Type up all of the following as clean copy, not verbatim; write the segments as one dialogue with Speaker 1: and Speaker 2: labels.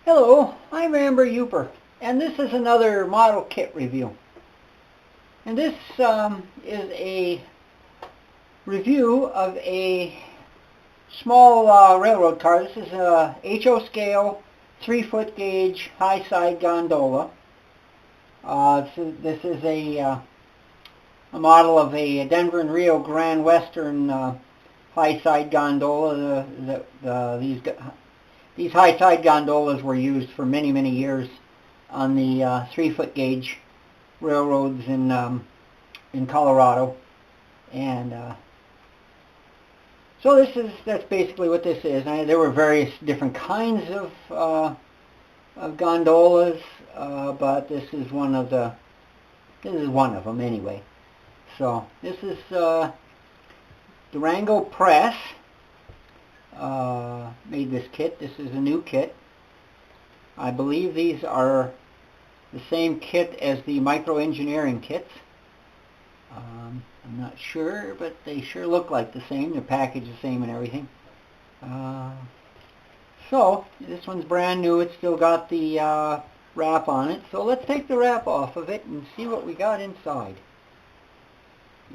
Speaker 1: Hello, I'm Amber Uper, and this is another model kit review. And this is a review of a small railroad car. This is a HO scale 3-foot gauge high side gondola. This is a model of a Denver and Rio Grande Western high side gondola. These high side gondolas were used for many, many years on the 3-foot gauge railroads in Colorado, and so that's basically what this is. There were various different kinds of gondolas, but this is one of them anyway. So this is Durango Press. Made this kit. This is a new kit. I believe these are the same kit as the micro engineering kits. I'm not sure, but they sure look like the same. They're packaged the same and everything. So this one's brand new. It's still got the wrap on it. So let's take the wrap off of it and see what we got inside.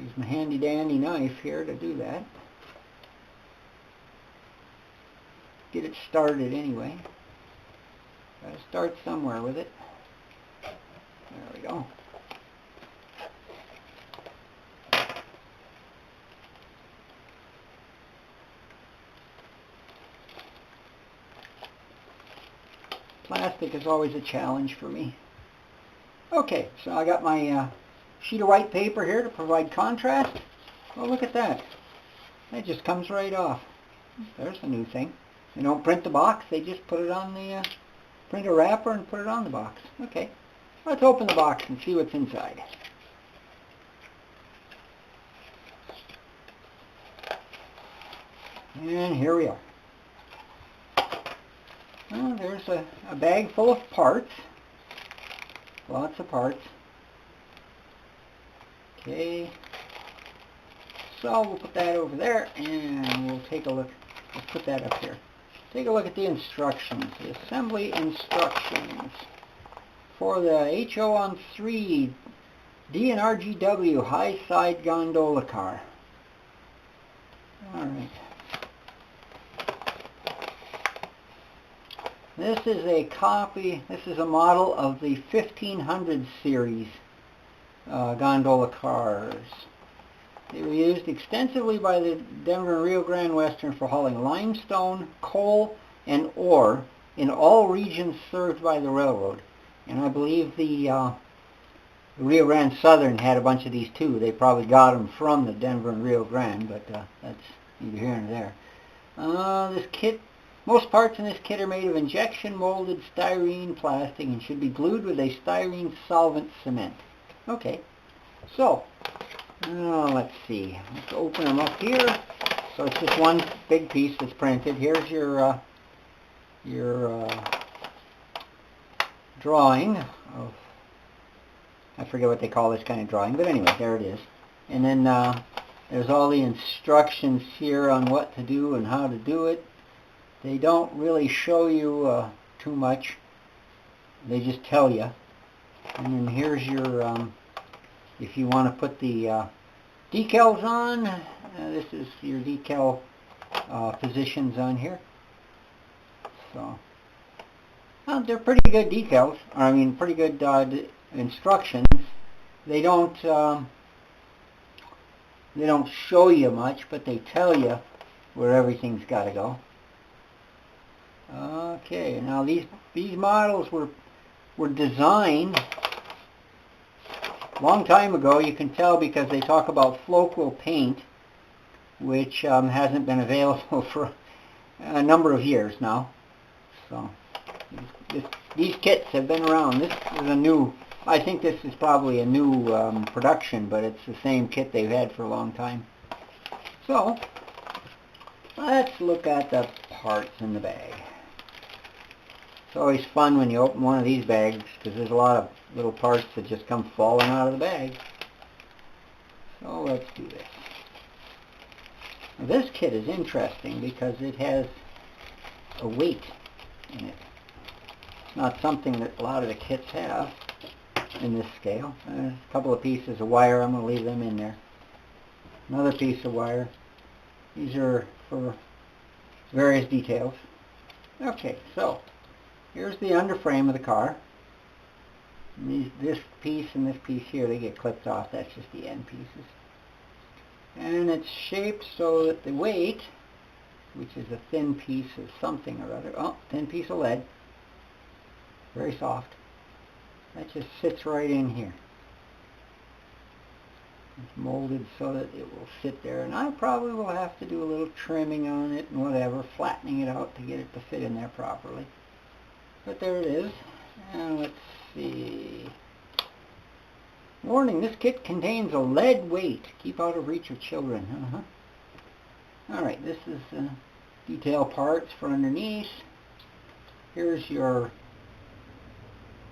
Speaker 1: Use my handy dandy knife here to do that. Get it started anyway. Gotta start somewhere with it. There we go. Plastic is always a challenge for me. Okay, so I got my sheet of white paper here to provide contrast. Oh, look at that. That just comes right off. There's a new thing. They don't print the box, they just put it on the, print a wrapper and put it on the box. Okay, let's open the box and see what's inside. And here we are. Well, there's a bag full of parts. Lots of parts. Okay, so we'll put that over there and we'll take a look. Let's put that up here. Take a look at the instructions, the assembly instructions for the HOn3 D&RGW high side gondola car. Alright. This is a copy, this is a model of the 1500 series gondola cars. They were used extensively by the Denver Rio Grande Western for hauling limestone, coal, and ore in all regions served by the railroad. And I believe the Rio Grande Southern had a bunch of these too. They probably got them from the Denver and Rio Grande, but that's neither here nor there. This kit, most parts in this kit are made of injection molded styrene plastic and should be glued with a styrene solvent cement. Okay, so let's see. Let's open them up here. So it's just one big piece that's printed. Here's your drawing of, I forget what they call this kind of drawing, but anyway, there it is. And then there's all the instructions here on what to do and how to do it. They don't really show you too much. They just tell you. And then here's your if you want to put the decals on, this is your decal positions on here. So, well, they're pretty good decals. I mean, pretty good instructions. They don't show you much, but they tell you where everything's got to go. Okay, now these models were designed long time ago. You can tell because they talk about Floquil paint, which hasn't been available for a number of years now. So these kits have been around. This is a new, I think this is probably a new production, but it's the same kit they've had for a long time. So let's look at the parts in the bag. It's always fun when you open one of these bags because there's a lot of little parts that just come falling out of the bag. So let's do this. Now this kit is interesting because it has a weight in it. not something that a lot of the kits have in this scale. A couple of pieces of wire, I'm going to leave them in there. Another piece of wire. These are for various details. Okay, so here's the underframe of the car. This piece and this piece here, they get clipped off. That's just the end pieces. And it's shaped so that the weight, which is a thin piece of something or other, thin piece of lead, very soft, that just sits right in here. It's molded so that it will sit there, and I probably will have to do a little trimming on it and whatever, flattening it out to get it to fit in there properly. But there it is. And let's see. Warning, this kit contains a lead weight. Keep out of reach of children. Alright, this is detail parts for underneath. Here's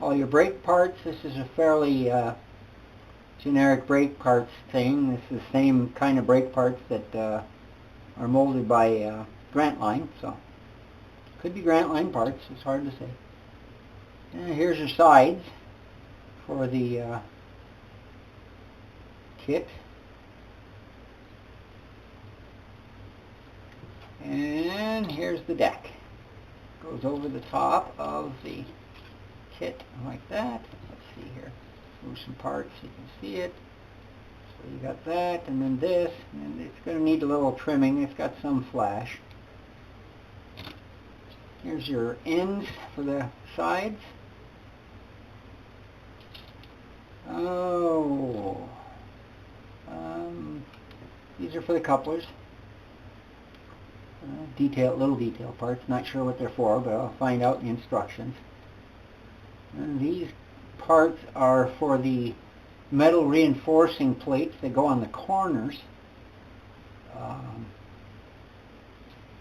Speaker 1: all your brake parts. This is a fairly generic brake parts thing. This is the same kind of brake parts that are molded by Grandt Line, so could be Grandt Line parts. It's hard to say. And here's your sides for the kit. And here's the deck. Goes over the top of the kit like that. Let's see here. Move some parts so you can see it. So you got that, and then this, and it's going to need a little trimming. It's got some flash. Here's your ends for the sides. These are for the couplers. Little detail parts. Not sure what they're for, but I'll find out in the instructions. And these parts are for the metal reinforcing plates that go on the corners.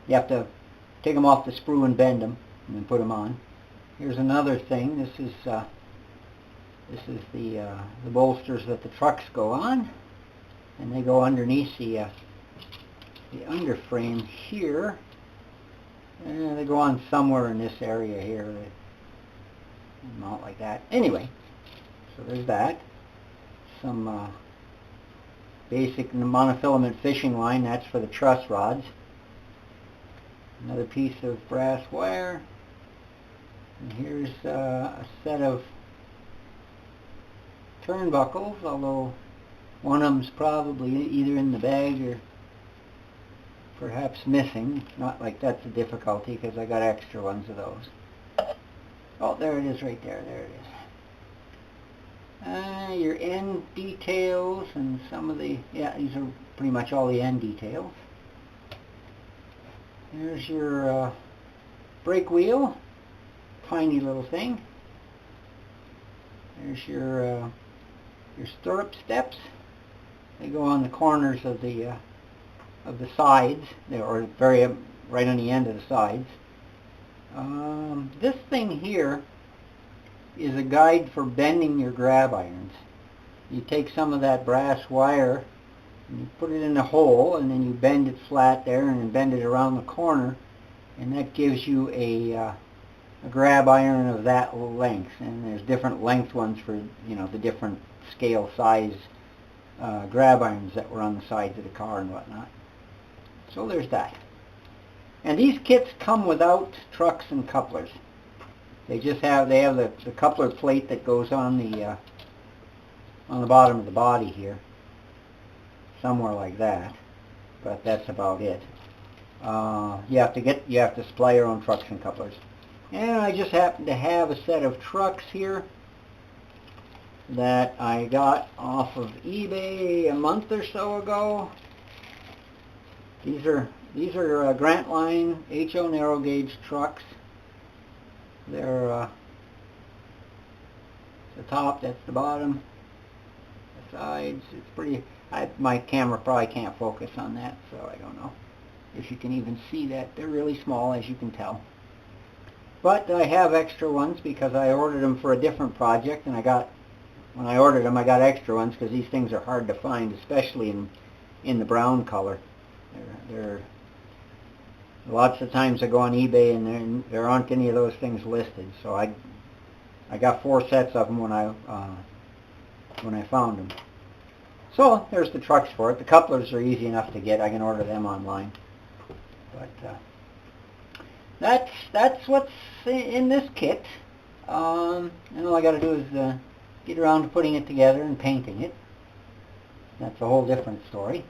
Speaker 1: You have to take them off the sprue and bend them, and then put them on. Here's another thing. This is the bolsters that the trucks go on, and they go underneath the underframe here. And they go on somewhere in this area here. They mount like that. Anyway, so there's that. Some basic monofilament fishing line. That's for the truss rods. Another piece of brass wire. And here's a set of turnbuckles, although one of them's probably either in the bag or perhaps missing. Not like that's a difficulty because I got extra ones of those. Oh, there it is right there. There it is. Your end details and some of the, these are pretty much all the end details. Here's your brake wheel. Tiny little thing. There's your stirrup steps. They go on the corners of the sides, or right on the end of the sides. This thing here is a guide for bending your grab irons. You take some of that brass wire and you put it in a hole, and then you bend it flat there and then bend it around the corner, and that gives you a grab iron of that length. And there's different length ones for the different scale size grab irons that were on the sides of the car and whatnot. So there's that. And these kits come without trucks and couplers. They have the coupler plate that goes on the bottom of the body here, somewhere like that. But that's about it. You have to supply your own trucks and couplers. And I just happen to have a set of trucks here that I got off of eBay a month or so ago. These are Grandt Line HO narrow gauge trucks. They're the top, that's the bottom, the sides. It's pretty. My camera probably can't focus on that, so I don't know if you can even see that. They're really small, as you can tell. But I have extra ones because I ordered them for a different project, and when I ordered them, I got extra ones because these things are hard to find, especially in the brown color. Lots of times I go on eBay and there aren't any of those things listed. So I got 4 sets of them when I found them. So there's the trucks for it. The couplers are easy enough to get. I can order them online. But that's what's in this kit. And all I got to do is get around to putting it together and painting it. That's a whole different story.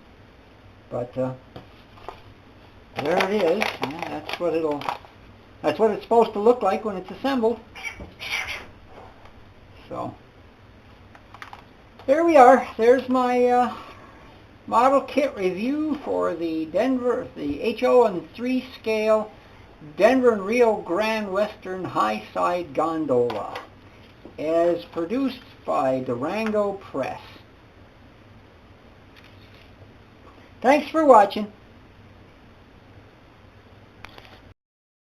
Speaker 1: But there it is. Yeah, that's what it's supposed to look like when it's assembled. So there we are. There's my model kit review for the HOn3 scale Denver Rio Grande Western high side gondola, as produced by Durango Press. Thanks for watching.